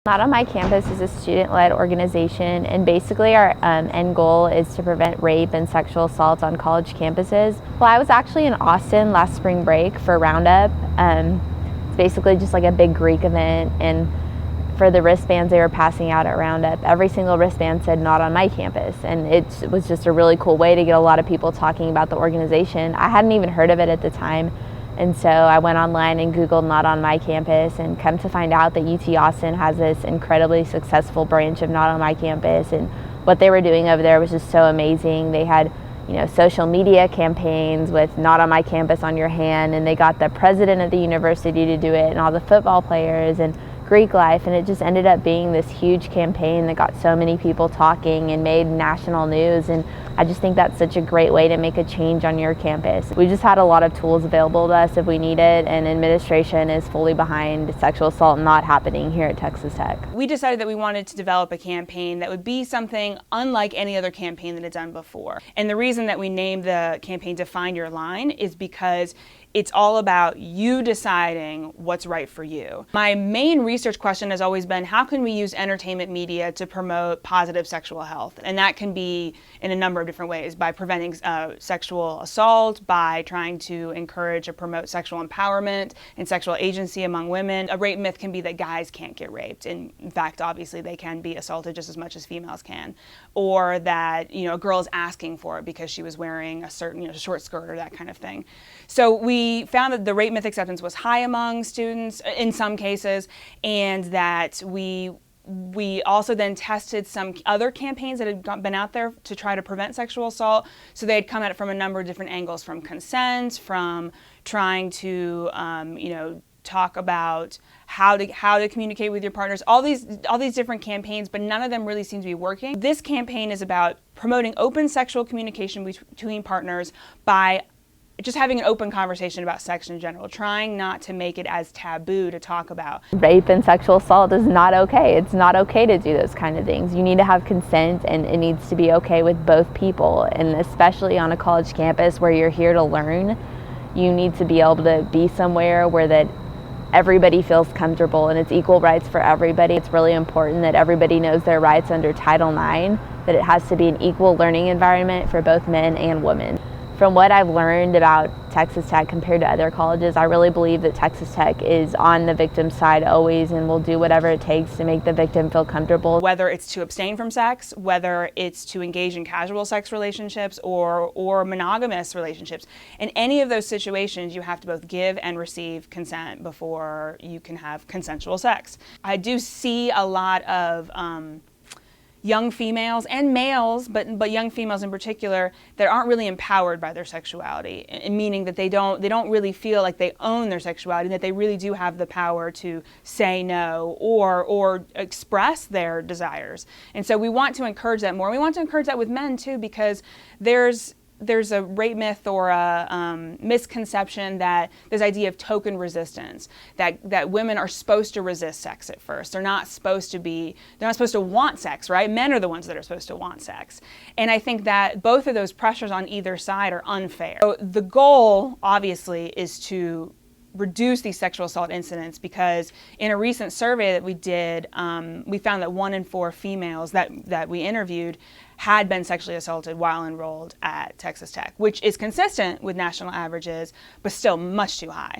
Not on My Campus is a student-led organization, and basically our end goal is to prevent rape and sexual assault on college campuses. Well, I was actually in Austin last spring break for Roundup. It's basically just like a big Greek event, and for the wristbands they were passing out at Roundup, every single wristband said "Not on My Campus," and it was just a really cool way to get a lot of people talking about the organization. I hadn't even heard of it at the time. And so I went online and Googled Not on My Campus, and come to find out that UT Austin has this incredibly successful branch of Not on My Campus, and what they were doing over there was just so amazing. They had, social media campaigns with Not on My Campus on your hand, and they got the president of the university to do it, and all the football players, and Greek life, and it just ended up being this huge campaign that got so many people talking and made national news. And I just think that's such a great way to make a change on your campus. We just had a lot of tools available to us if we need it, and administration is fully behind sexual assault not happening here at Texas Tech. We decided that we wanted to develop a campaign that would be something unlike any other campaign that had done before. And the reason that we named the campaign Define Your Line is because it's all about you deciding what's right for you. My main research question has always been, how can we use entertainment media to promote positive sexual health? And that can be in a number of different ways, by preventing sexual assault, by trying to encourage or promote sexual empowerment and sexual agency among women. A rape myth can be that guys can't get raped. And in fact, obviously, they can be assaulted just as much as females can. Or that, a girl is asking for it because she was wearing a certain, short skirt or that kind of thing. So we found that the rape myth acceptance was high among students in some cases, and that we also then tested some other campaigns that had been out there to try to prevent sexual assault. So they had come at it from a number of different angles, from consent, from trying to talk about how to communicate with your partners, all these different campaigns, but none of them really seem to be working. This campaign is about promoting open sexual communication between partners by just having an open conversation about sex in general, trying not to make it as taboo to talk about. Rape and sexual assault is not okay. It's not okay to do those kind of things. You need to have consent, and it needs to be okay with both people. And especially on a college campus where you're here to learn, you need to be able to be somewhere where that everybody feels comfortable and it's equal rights for everybody. It's really important that everybody knows their rights under Title IX, that it has to be an equal learning environment for both men and women. From what I've learned about Texas Tech compared to other colleges, I really believe that Texas Tech is on the victim's side always, and will do whatever it takes to make the victim feel comfortable. Whether it's to abstain from sex, whether it's to engage in casual sex relationships or monogamous relationships. In any of those situations, you have to both give and receive consent before you can have consensual sex. I do see a lot of young females and males, but young females in particular, that aren't really empowered by their sexuality, meaning that they don't really feel like they own their sexuality, that they really do have the power to say no or express their desires. And so we want to encourage that more. We want to encourage that with men too, because there's a rape myth or a misconception that this idea of token resistance, that women are supposed to resist sex at first. They're not supposed to want sex, right? Men are the ones that are supposed to want sex. And I think that both of those pressures on either side are unfair. So the goal, obviously, is to reduce these sexual assault incidents, because in a recent survey that we did, we found that 1 in 4 females that we interviewed had been sexually assaulted while enrolled at Texas Tech, which is consistent with national averages, but still much too high.